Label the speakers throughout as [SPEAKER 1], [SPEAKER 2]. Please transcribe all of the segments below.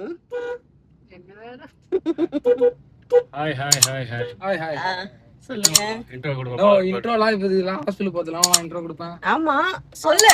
[SPEAKER 1] ம்.
[SPEAKER 2] என்ன வேற
[SPEAKER 3] hi hi hi hi
[SPEAKER 2] hi hi
[SPEAKER 1] ஆ, சொல்லுங்க.
[SPEAKER 3] இன்ட்ரோ
[SPEAKER 2] நோ
[SPEAKER 3] கொடுப்போம்.
[SPEAKER 2] இன்ட்ரோலாம் இப்போ இதெல்லாம் ஹாஸ்பிட்டல் பார்த்துலாம் நான் இன்ட்ரோ கொடுப்பேன்.
[SPEAKER 1] ஆமா, சொல்லு.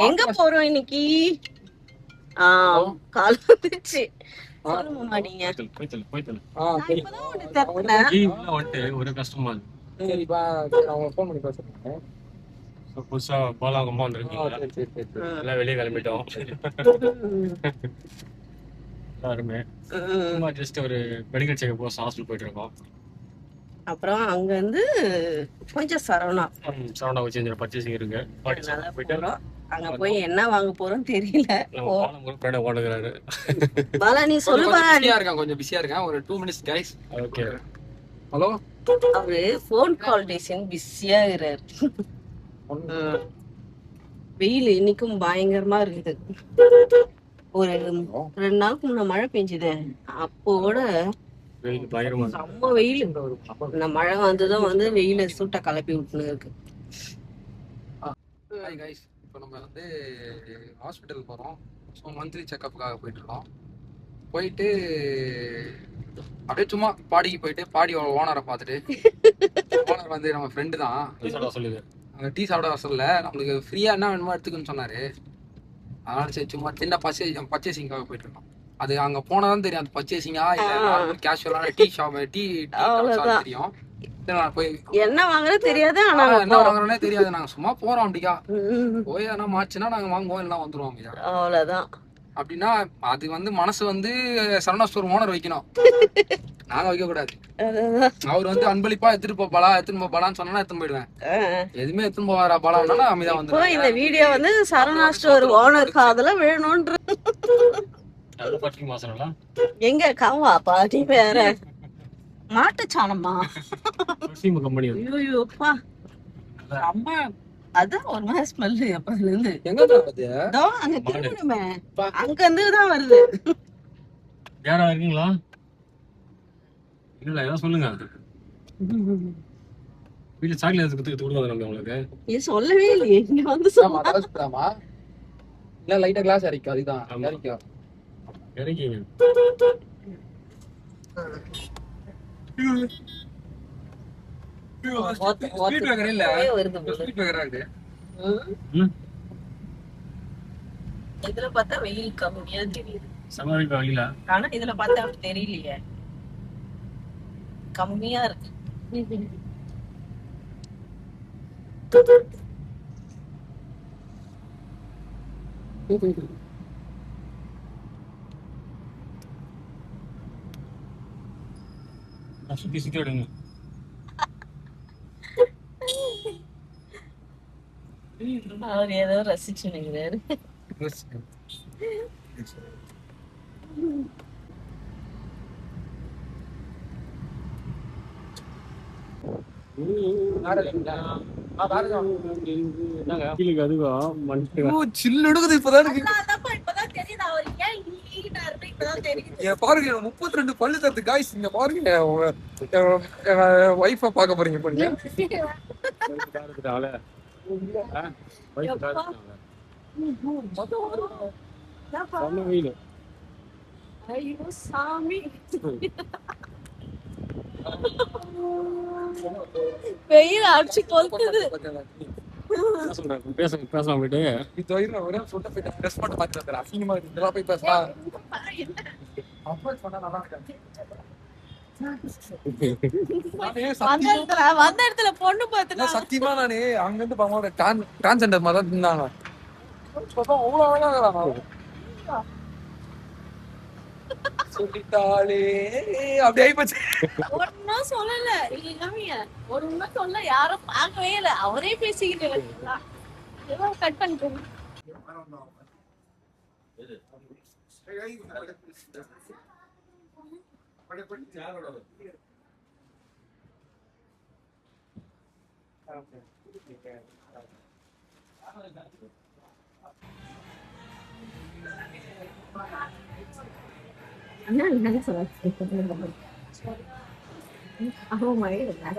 [SPEAKER 1] எங்க போறோம் இன்னைக்கு? ஆ, கால் வந்துச்சு. சொல்லுங்கம்மா நீங்க.
[SPEAKER 3] போய்த்தல்
[SPEAKER 1] நான் இப்பதான் ஒண்ணு தப்புனேன்.
[SPEAKER 3] வந்துட்டு ஒரு கஷ்டமா இருக்கு.
[SPEAKER 2] சரிப்பா சரி அவங்க ஃபோன் பண்ணி பேசுறேன்.
[SPEAKER 3] புதுசா போலாம் அம்மா வந்துருக்கீங்க.
[SPEAKER 2] சரி சரி சரி சரி
[SPEAKER 3] எல்லாம் வெளியே கிளம்பிட்டோம் எல்லாருமே. சும்மா ஜஸ்ட் ஒரு மெடிக்கல் செக்அப் போக ஹாஸ்பிட்டல் போயிட்டு இருக்கோம்.
[SPEAKER 1] அப்புறம் அங்க இருந்து கொஞ்சம் சரவணா
[SPEAKER 3] சரவணா வச்சு கொஞ்சம் பர்ச்சேசிங் இருக்கு.
[SPEAKER 1] நல்லா போறோம். அங்க போய் என்ன வாங்க போறோம் தெரியல.
[SPEAKER 3] ஓடுகிறாரு.
[SPEAKER 1] பாலா நீ சொல்லு பாலா.
[SPEAKER 2] கொஞ்சம் பிஸியா இருக்கேன். ஒரு 2 minutes guys.
[SPEAKER 3] ஓகே.
[SPEAKER 2] ஹலோ.
[SPEAKER 1] அவரு ஃபோன் கால் டேஷன் பிஸியா இருக்கிறாரு. வெயில் இன்னைக்கும் பயங்கரமா இருக்குது. ஒரு 2 நாளுக்கு முன்ன மழை பெஞ்சுது. அப்போட
[SPEAKER 3] வெயில் பயங்கரமா
[SPEAKER 1] செம்ம வெயில். இந்த மழை வந்துதான் வந்து வெயில சுட்ட கலப்பி விட்டுன்னு இருக்கு.
[SPEAKER 2] Hi guys. இப்போ நம்ம வந்து ஹாஸ்பிட்டல் போறோம். ஸோ மந்த்லி செக்கப்புக்காக போயிட்டு இருக்கோம். போயிட்டு அப்படியே சும்மா பாடிக்கு போயிட்டு பாடி ஓனரை பார்த்துட்டு ஓனர் வந்து நம்ம ஃப்ரெண்டு தான்
[SPEAKER 3] சொல்லுது.
[SPEAKER 2] அங்கே டீ சாப்பிட வரல நம்மளுக்கு ஃப்ரீயாக என்ன வேணுமோ எடுத்துக்குன்னு சொன்னார். அதனால சரி சும்மா சின்ன பர்ச்சேசிங்காக போயிட்டு இருக்கோம். அது அங்கே போனால் தான் தெரியும் அது பர்ச்சேசிங்கா இல்லை கேஷுவலான டீ ஷாப் டீ தெரியும். போய்
[SPEAKER 1] என்ன வாங்குறது தெரியாது. ஆனா
[SPEAKER 2] என்ன வாங்குறோன்னே தெரியாது. நாங்கள் சும்மா போகிறோம் அப்படிக்கா. போய் எதனா மாச்சுன்னா நாங்கள் வாங்குவோம் எல்லாம் வந்துடுவோம் அப்படியா.
[SPEAKER 1] அவ்வளோதான்.
[SPEAKER 2] அப்படின்னா அது வந்து மனசு வந்து சரவணா ஸ்டோர் ஓனர் வைக்கணும். நாங்க வைக்க கூடாது. அவர் வந்து அன்பளிப்பா எடுத்துட்டு போப்பாளான்னு சொன்னா எடுத்துன்னு போயிடுவேன். எதுவுமே எடுத்துன்னு போவாரா பாலான்னா அமைதியா வந்து
[SPEAKER 1] இந்த வீடியோ வந்து சரவணா ஸ்டோர் ஓனர் காதுல வேணும்ன்ற எங்க காவா பாட்டி வேற மாட்டுச்சாணமா
[SPEAKER 3] கம்பெனி.
[SPEAKER 1] ஐயோப்பா அம்மா அதான் ஒரு மாதிரி ஸ்மெல்லு அப்பதுல இருந்து.
[SPEAKER 2] எங்க
[SPEAKER 1] அங்க திரும்பணுமே அங்க இருந்துதான் வருது.
[SPEAKER 3] யாரா இருக்கீங்களா? இல்ல ஏதாவது சொல்லுங்க. வீட்டுல சாக்லேட் கொடுக்காது நம்ம உங்களுக்கு.
[SPEAKER 1] நீ சொல்லவே இல்லையே. இங்க வந்து
[SPEAKER 2] சொல்லாமா இல்ல லைட்டா கிளாஸ் இறக்கும். அதுதான் இறக்கிங்க.
[SPEAKER 1] இதுல பார்த்தா வெயில் கம்மியா தெரியுது.
[SPEAKER 3] வெயில
[SPEAKER 1] ஆனா இதுல பார்த்தா அப்படி தெரியலையே. கம்மியா இருக்கு.
[SPEAKER 3] சுத்தி சுத்தி விடுங்க.
[SPEAKER 1] அவர் ஏதோ ரசிச்சு நினைக்கிறாரு.
[SPEAKER 2] பாருங்க 32 பல்லு தருது காய்ஸ். இங்க பாருங்க வைஃப பாக்க போறீங்க பண்ணி
[SPEAKER 1] ஐயோ சாமி வெயில் அடிச்சு கொளுத்துது.
[SPEAKER 3] பேசலாம் போயிட்டு
[SPEAKER 2] ஒரே சொல்லிட்டு போயிட்டு ட்ரெஸ் மட்டும் பார்த்து வந்துடுறேன். அசிங்கமா இருக்கு. இதெல்லாம் போய் பேசலாம். அப்ரோச் பண்ணா நல்லா இருக்காது.
[SPEAKER 1] வந்த இடத்துல பொண்ணு பார்த்து
[SPEAKER 2] சத்தியமா நானு அங்க இருந்து பாமோட டிரான்ஸ்ஜெண்டர் மாதிரி தான் இருந்தாங்க. சொல்லிட்டாளே அப்படி ஆயிப்போச்சு.
[SPEAKER 1] ஒன்னும் சொல்லல. ஒன்னும் சொல்ல யாரும் பார்க்கவே இல்லை. அவரே பேசிக்கிட்டு கட் பண்ணிட்டு என்ன சொல்ல. Oh my god.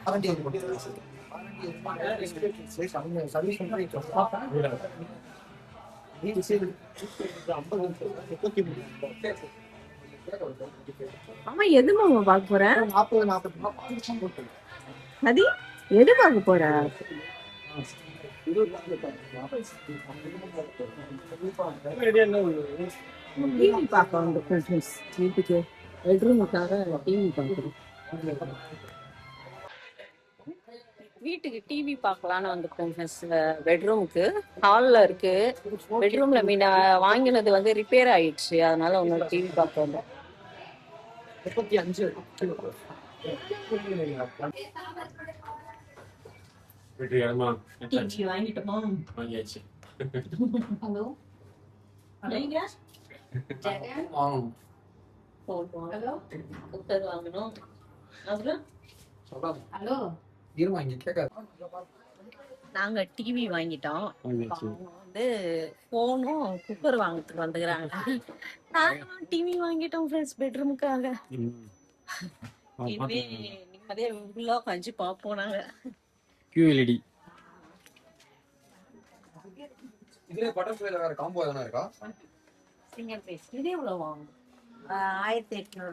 [SPEAKER 2] அவன்
[SPEAKER 1] ஆமா, எது மாமா பார்க்க போற? அது எது பார்க்க போற? டிவி பார்க்க வந்திருக்கோம் ஃப்ரெண்ட்ஸ். வீட்டுக்கு பெட்ரூமுக்காக டிவி பார்க்குறோம். வீட்டுக்கு டிவி பார்க்கலான்னு வந்திருக்கோம் ஃப்ரெண்ட்ஸ். பெட்ரூமுக்கு ஹாலில் இருக்கு. பெட்ரூம்ல மீன வாங்கினது வந்து ரிப்பேர் ஆயிடுச்சு, அதனால ஒன்று டிவி பார்க்க வந்தோம். டிவி வாங்கிட்டோமா?
[SPEAKER 3] வாங்கியாச்சு.
[SPEAKER 1] ஹலோ, நீங்க
[SPEAKER 2] வாங்கணும்.
[SPEAKER 1] ஹலோ, குக்கர் வாங்கணும். அப்புறம்
[SPEAKER 2] ஹலோ இருமா, இங்க கேட்காது.
[SPEAKER 1] நாங்க டிவி வாங்கிட்டோம்.
[SPEAKER 3] வாங்கியாச்சு.
[SPEAKER 1] அவங்க வந்து போனும் குக்கர் வாங்கறதுக்கு வந்துக்கிறாங்க. நாங்களும் டிவி வாங்கிட்டோம் ஃப்ரெண்ட்ஸ் பெட்ரூமுக்காக. இனிமே நிம்மதியா உள்ள உட்காந்து பார்ப்போம் நாங்க.
[SPEAKER 3] QLED.
[SPEAKER 2] இதுல பட்டர்ஃப்ளைல வேற காம்போ எதனா இருக்கா?
[SPEAKER 1] சிங்கிள் பீஸ் இது எவ்வளவு வாங்கும்? 1800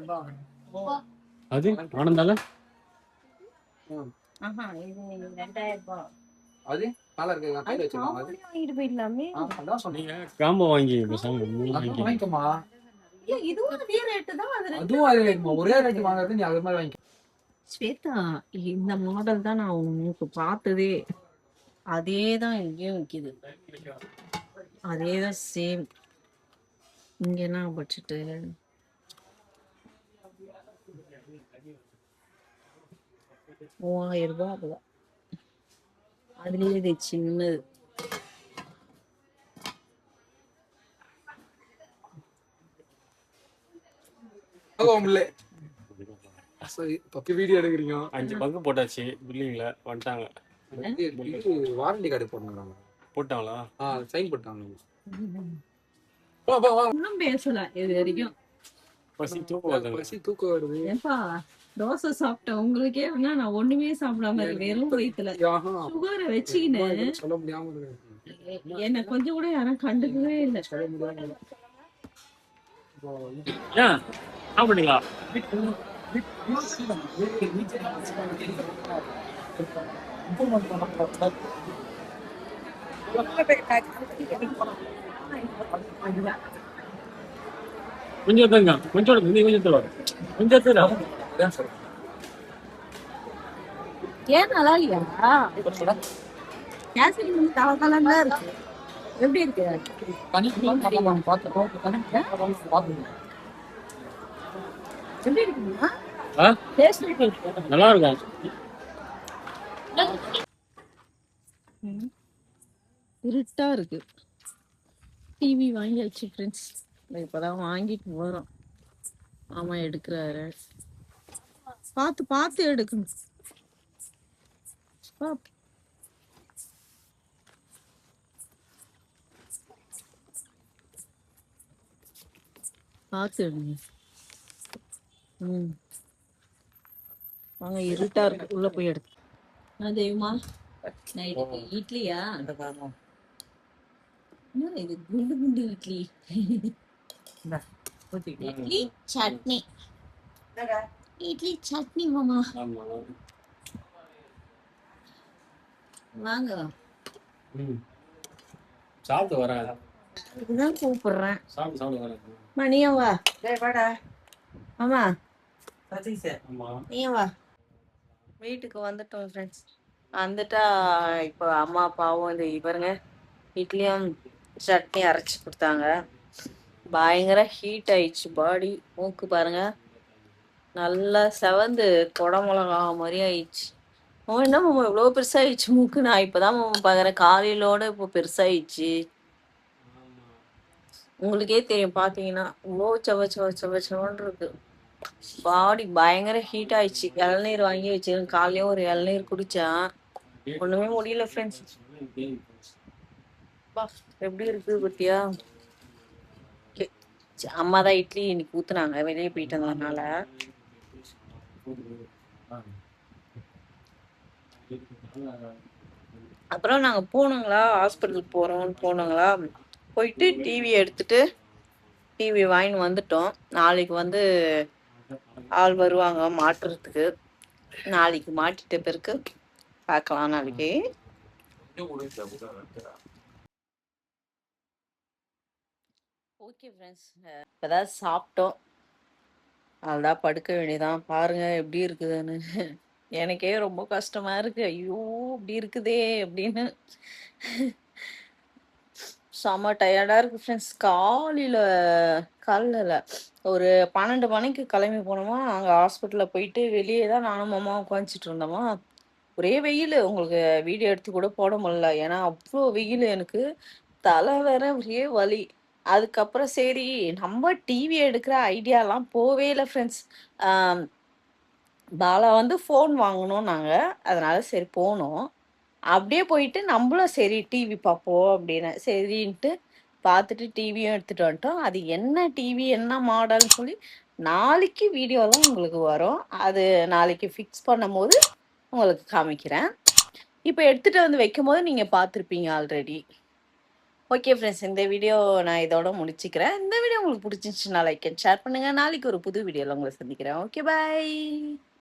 [SPEAKER 1] ரூபாய்.
[SPEAKER 3] அது ஆனந்தால
[SPEAKER 1] ஆஹா, இது 2000 ரூபாய்.
[SPEAKER 2] அது நல்லா இருக்கு. நான் கையில வச்சிருக்கேன். அது
[SPEAKER 1] வாங்கிட்டு போயிடலாமே.
[SPEAKER 2] அதான் சொன்னீங்க.
[SPEAKER 3] காம்போ வாங்கி பேசாம மூணு
[SPEAKER 2] அது
[SPEAKER 3] வாங்கி.
[SPEAKER 2] வாங்கிக்கமா.
[SPEAKER 1] இல்ல, இதுவும் அதே ரேட்டு தான்.
[SPEAKER 2] அதுவும் அதே ரேட். ஒரே ரேட் வாங்குறது நீ அது மாதிரி வாங்கிக்க.
[SPEAKER 1] ஸ்வேதா, இந்த மாடல் தான் நான் உங்களுக்கு பார்த்ததே. அதே தான் இங்கேயும் விற்கிது. அதே தான் சேம். இங்க என்ன பட்ஜெட்டு? 3000 ரூபாய். அதுதான் அதுலயே இது சின்னது.
[SPEAKER 2] பப்பி வீடியோ எடுக்கிறீங்க.
[SPEAKER 3] 5 பங்கு போட்டாச்சு. பில்லிங்ல வந்துட்டாங்க.
[SPEAKER 2] வாரண்டி கார்டு போடுறாங்க.
[SPEAKER 3] போட்டாங்களா?
[SPEAKER 2] சைன் போட்டாங்க.
[SPEAKER 1] ஒன்றும் பேசல இது வரைக்கும்.
[SPEAKER 3] பசி தூக்கம் வருது.
[SPEAKER 2] பசி தூக்கம் வருது.
[SPEAKER 1] ஏப்பா, தோசை சாப்பிட்டேன் உங்களுக்கே வேணா, நான் ஒண்ணுமே சாப்பிடாம இருக்கேன். வெறும் வயித்துல சுகரை வச்சுக்கின்னு
[SPEAKER 2] சொல்ல முடியாம இருக்கு.
[SPEAKER 1] என்ன கொஞ்சம் கூட யாரும் கண்டுக்கவே இல்லை.
[SPEAKER 3] ஏன் சாப்பிட்டீங்களா? கொஞ்சம் தாங்க. கொஞ்சம் கொஞ்சம் தருவாரு. கொஞ்சம் தருவா.
[SPEAKER 1] ஏன் நல்லா இல்லையா? கேசரி வந்து தவக்கலன்னு தான் இருக்கு. எப்படி இருக்கு? எப்படி இருக்குமா?
[SPEAKER 3] நல்லா இருக்கும்.
[SPEAKER 1] இருட்டா இருக்கு. டிவி வாங்கியாச்சு ஃப்ரெண்ட்ஸ். இப்பதான் வாங்கிட்டு வரோம். மாமா எடுக்கிறாரு. பார்த்து பார்த்து எடுக்கணும். பார்த்து எடுங்க. வாங்க, இருட்டா இருக்கு. உள்ள போய் எடுத்து. தெய்வமா, நைட்டுக்கு இட்லியா? என்ன இது குண்டு குண்டு இட்லி? இட்லி சட்னி. இட்லி சட்னி மாமா. வாங்க,
[SPEAKER 3] சாப்பிட்டு வரேன்.
[SPEAKER 1] இதுதான் கூப்பிடுறேன்.
[SPEAKER 3] சாப்பிட்டு வரேன்.
[SPEAKER 1] நீயும் வா. ஆமா, நீயும் வா. வீட்டுக்கு வந்துட்டோம் ஃப்ரெண்ட்ஸ். வந்துட்டா இப்போ அம்மா அப்பாவும் இந்த பாருங்க இட்லியும் சட்னி அரைச்சி கொடுத்தாங்க. பயங்கர ஹீட் ஆயிடுச்சு பாடி. மூக்கு பாருங்க நல்லா செவந்து குடமிளகா மாதிரி ஆயிடுச்சு. என்ன மாமா இவ்வளோ பெருசாகிடுச்சு மூக்கு? நான் இப்போதான் மாமா பார்க்குறேன். காலையிலோட இப்போ பெருசாகிடுச்சு. உங்களுக்கே தெரியும் பார்த்தீங்கன்னா இவ்வளோ செவன்னு இருக்கு. பாடி பயங்கர ஹீட் ஆயிடுச்சு. இளநீர் வாங்கி வச்சிருக்கேன். காலையில ஒரு இளநீர் குடிச்சேன். ஒண்ணுமே முடியல ஃப்ரெண்ட்ஸ். எப்படி இருக்கு பத்தியா? அம்மா தான் இட்லி இன்னைக்கு ஊத்துனாங்க, வெளியே போயிட்டு வந்ததுனால. அப்புறம் நாங்கள் போனோங்களா, ஹாஸ்பிட்டலுக்கு போகிறோம்னு போனோங்களா, போயிட்டு டிவி எடுத்துட்டு டிவி வாங்கின்னு வந்துட்டோம். நாளைக்கு வந்து ஆள் வருவாங்க மாட்டுறதுக்கு. நாளைக்கு மாட்டிட்ட பிறகு பார்க்கலாம் நாளைக்கு. ஓகே ஃப்ரெண்ட்ஸ், இப்போதான் சாப்பிட்டோம். அதான் படுக்க வேண்டியதான். பாருங்க எப்படி இருக்குதுன்னு. எனக்கே ரொம்ப கஷ்டமா இருக்கு. ஐயோ இப்படி இருக்குதே அப்படின்னு. செம்ம டயர்டாக இருக்குது ஃப்ரெண்ட்ஸ். காலையில் ஒரு 12 மணிக்கு கிளம்பி போனோமா, அங்கே ஹாஸ்பிட்டலில் போயிட்டு வெளியே தான் நானும் மாமா உட்காந்துட்டு இருந்தோமா. ஒரே வெயில், உங்களுக்கு வீடியோ எடுத்து கூட போட முடியல. ஏன்னா அவ்வளோ வெயில், எனக்கு தலை வேற ஒரே வலி. அதுக்கப்புறம் சரி நம்ம டிவி எடுக்கிற ஐடியாலாம் போவே இல்லை ஃப்ரெண்ட்ஸ். பாலா வந்து ஃபோன் வாங்கணும் நாங்கள், அதனால சரி போனோம். அப்படியே போயிட்டு நம்மளும் சரி டிவி பார்ப்போம் அப்படின்னு சரின்ட்டு பார்த்துட்டு டிவியும் எடுத்துட்டு வந்துட்டோம். அது என்ன டிவி என்ன மாடல்னு சொல்லி நாளைக்கு வீடியோலாம் உங்களுக்கு வரும். அது நாளைக்கு ஃபிக்ஸ் பண்ணும்போது உங்களுக்கு காமிக்கிறேன். இப்போ எடுத்துட்டு வந்து வைக்கும் போது நீங்கள் பார்த்துருப்பீங்க ஆல்ரெடி. ஓகே ஃப்ரெண்ட்ஸ், இந்த வீடியோ நான் இதோட முடிச்சுக்கிறேன். இந்த வீடியோ உங்களுக்கு பிடிச்சிருந்துச்சுன்னா லைக் அண்ட் ஷேர் பண்ணுங்கள். நாளைக்கு ஒரு புது வீடியோவில் உங்களை சந்திக்கிறேன். Okay bye.